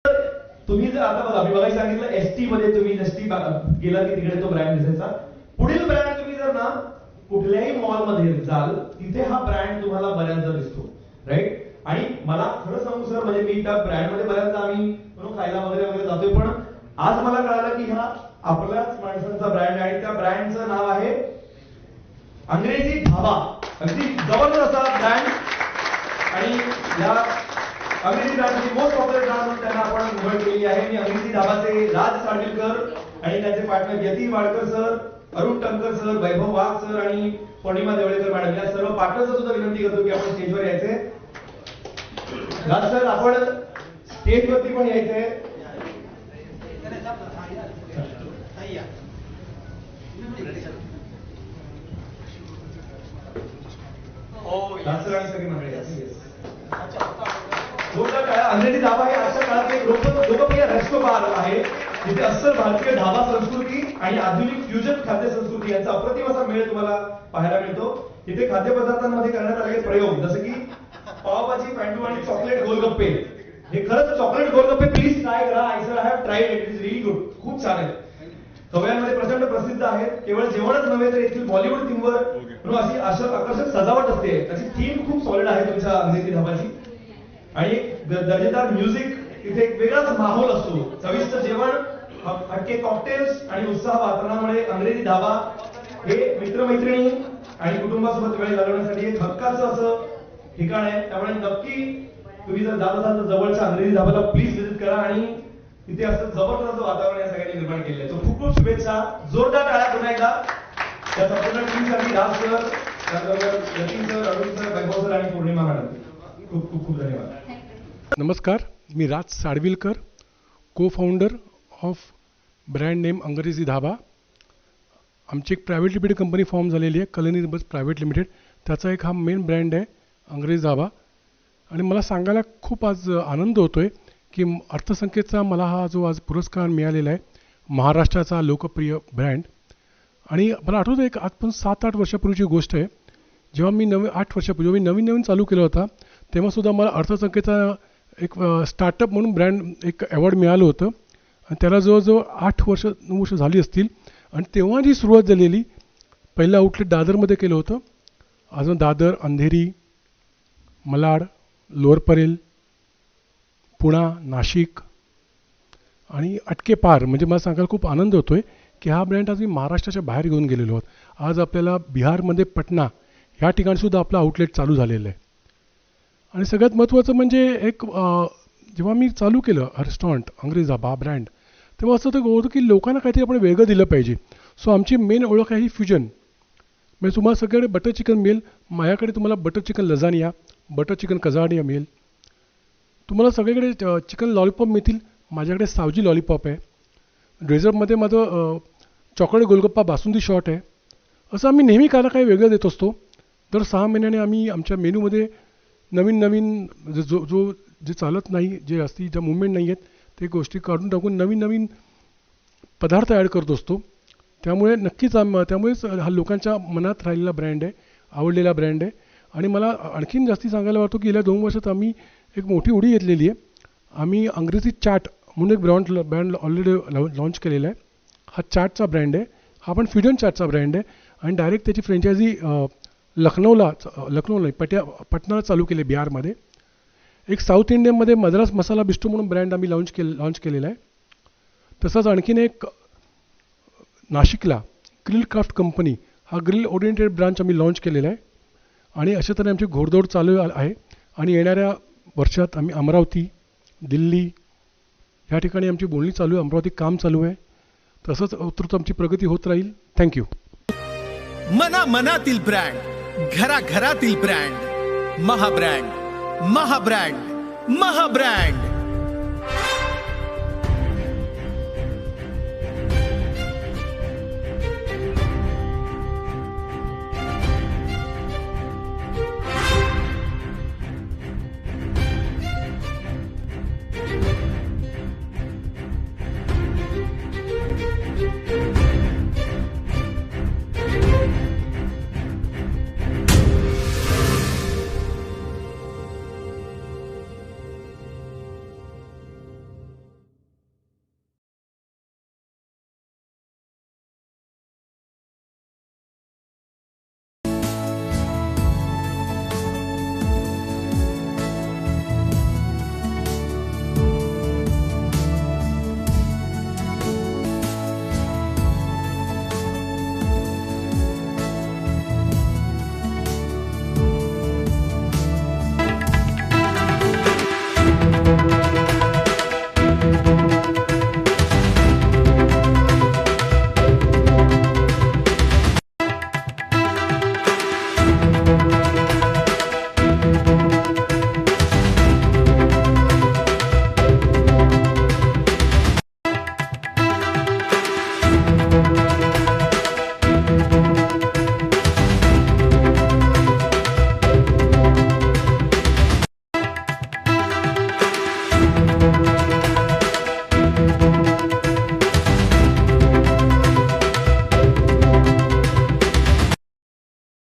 तुम्ही जर आता बघा मी बघायला सांगितलं एसटी मध्ये तुम्ही एसटी गेला की तिकडे तो ब्रँड दिसायचा. पुढील ब्रँड तुम्ही जर ना कुठल्याही मॉल मध्ये जाल तिथे हा ब्रँड तुम्हाला बऱ्याचदा दिसतो, राईट. आणि मला खरं सांगू सर, म्हणजे मी त्या ब्रँड मध्ये बऱ्याचदा आम्ही खायला वगैरे वगैरे जातोय, पण आज मला कळालं की हा आपल्याच माणसांचा ब्रँड आहे. त्या ब्रँडचं नाव आहे अंग्रेजी धाबा. अगदी जबरदस्त असा ब्रँड. आणि या अंग्रेजी ब्रँडची मोस्ट पॉप्युलर ब्रँड म्हणून त्यांना आपण निवड केलेली आहे. मी अंग्रेजी धाबाचे राज साडविलकर आणि त्यांचे partner Yati Wadkar sir, Arun Tankar sir, Vaibhav Wagh sir आणि पौर्णिमा देवळेकर मॅडम या सर्व पार्टनर्सला सुद्धा विनंती करतो की आपण स्टेजवर यायचे. राज सर आपण स्टेजवरती पण यायचंय. अंग्रेजी धाबा हे आजच्या काळात एक लोकप्रिय रेस्टो बार आहे जिथे अस्सल भारतीय ढाबा संस्कृती आणि आधुनिक फ्युजन खाद्य संस्कृती यांचा अप्रतिम असा मेळ तुम्हाला पाहायला मिळतो. इथे खाद्यपदार्थांमध्ये करण्यात आलेले प्रयोग जसे की पावभाजी, पॅन्टू आणि चॉकलेट गोलगप्पे. हे खरंच चॉकलेट गोलगप्पे प्लीज ट्राय करा. I sir I have tried it. Is really good. खूप छान आहे. कवयांमध्ये प्रचंड प्रसिद्ध आहेत. केवळ जेवणच नव्हे तर येथील बॉलिवूड थीमवर अशी आकर्षक सजावट असते. त्याची थीम खूप सॉलिड आहे तुमच्या अंग्रेजी धाबाची. आणि दर्जेदार म्युझिक, इथे एक वेगळाच माहोल असतो. चविष्ट जेवण, हटके कॉकटेल्स आणि उत्साह वातावरणामुळे अंग्रेजी धाबा हे मित्रमैत्रिणी आणि कुटुंबासोबत वेळ घालवण्यासाठी एक हक्काचं असं ठिकाण आहे. त्यामुळे नक्की तुम्ही जर जात असाल तर जवळच्या अंग्रेजी धाबाला प्लीज विजिट करा. आणि तिथे असं जबरदस्त वातावरण या सगळ्यांनी निर्माण केले. तो खूप खूप शुभेच्छा. जोरदार टाळ्या पुन्हा एकदा त्या संपूर्ण टीमसाठी. राज सर, त्याचबरोबर यतीन सर, अरुण सर, वैभव सर आणि पौर्णिमा मॅडम, खूप खूप खूप धन्यवाद. नमस्कार, मी राज साडविलकर, को फाउंडर ऑफ ब्रँड नेम अंग्रेजी धाबा. आमची एक प्रायव्हेट लिमिटेड कंपनी फॉर्म झालेली आहे, कलनी बस प्रायव्हेट लिमिटेड. त्याचा एक हा मेन ब्रँड आहे अंग्रेजी धाबा. आणि मला सांगायला खूप आज आनंद होतो आहे की अर्थसंकेतचा मला हा जो आज पुरस्कार मिळालेला आहे, महाराष्ट्राचा लोकप्रिय ब्रँड. आणि मला आठवतं एक आजपासून 7-8 वर्षापूर्वीची गोष्ट आहे. जेव्हा मी 8 वर्षापूर्वी मी नवीन चालू केलं होता तेव्हासुद्धा मला अर्थसंकेतचा एक स्टार्टअप म्हणून ब्रँड एक अवॉर्ड मिळालं होतं. आणि त्याला जवळजवळ 9 वर्ष झाली असतील. आणि तेव्हा जी सुरुवात झालेली, पहिलं आउटलेट दादरमध्ये केलं होतं. अजून दादर, अंधेरी, malaड, लोअर परेल, पुणा, नाशिक आणि अटके पार. म्हणजे मला सांगायला खूप आनंद होतो आहे की हा ब्रँड आज मी महाराष्ट्राच्या बाहेर घेऊन गेलेलो आहोत. आज आपल्याला बिहारमध्ये पटना ह्या ठिकाणीसुद्धा आपलं आउटलेट चालू झालेलं आहे. आणि सगळ्यात महत्त्वाचं म्हणजे एक जेव्हा मी चालू केलं रेस्टॉरंट अंग्रेजी धाबा ब्रँड, तेव्हा असं होतं की लोकांना काहीतरी आपण वेगळं दिलं पाहिजे. सो आमची मेन ओळख आहे ही फ्युजन. म्हणजे तुम्हाला सगळीकडे बटर चिकन मिळेल. माझ्याकडे तुम्हाला butter chicken lasagna, butter chicken quesadilla मिळेल. तुम्हाला सगळीकडे चिकन लॉलीपॉप मिळतील. माझ्याकडे सावजी लॉलीपॉप आहे. डेझर्टमध्ये माझं चॉकलेट गोलगप्पा बासुंदी शॉट आहे. असं आम्ही नेहमी काही वेगळं देत असतो. दर 6 महिन्याने आम्ही आमच्या मेनूमध्ये नवीन जे चालत नाही, जे असती ज्या मुवमेंट नाही आहेत ते गोष्टी काढून टाकून नवीन पदार्थ ॲड करत असतो. त्यामुळे नक्कीच त्यामुळेच हा लोकांच्या मनात राहिलेला ब्रँड आहे, आवडलेला ब्रँड आहे. आणि मला आणखीन जास्ती सांगायला वाटतं की गेल्या 2 वर्षात आम्ही एक मोठी उडी घेतलेली आहे. आम्ही अंग्रेजी चाट म्हणून एक ब्रँड ऑलरेडी लॉन्च केलेला आहे. हा चाटचा ब्रँड आहे. हा पण फ्युजन चाटचा ब्रँड आहे. आणि डायरेक्ट त्याची फ्रँचायझी लखनौला पटनाला चालू केली बिहारमध्ये. एक साऊथ इंडियनमध्ये मद्रास मसाला बिस्ट्रो म्हणून ब्रँड आम्ही लॉन्च केलेला आहे. तसंच आणखीन एक नाशिकला ग्रिल क्राफ्ट कंपनी हा ग्रिल ओरिएंटेड ब्रांच आम्ही लॉन्च केलेला आहे. आणि अशा तऱ्हे आमची घोडदौड चालू आहे. आणि येणाऱ्या वर्षात आम्ही अमरावती, दिल्ली ह्या ठिकाणी आमची बोलणी चालू आहे. अमरावती काम चालू आहे. तसंच उत्तरोत्तर आमची प्रगती होत राहील. थँक्यू. मनातील ब्रँड, घराघरातील ब्रँड, महाब्रँड.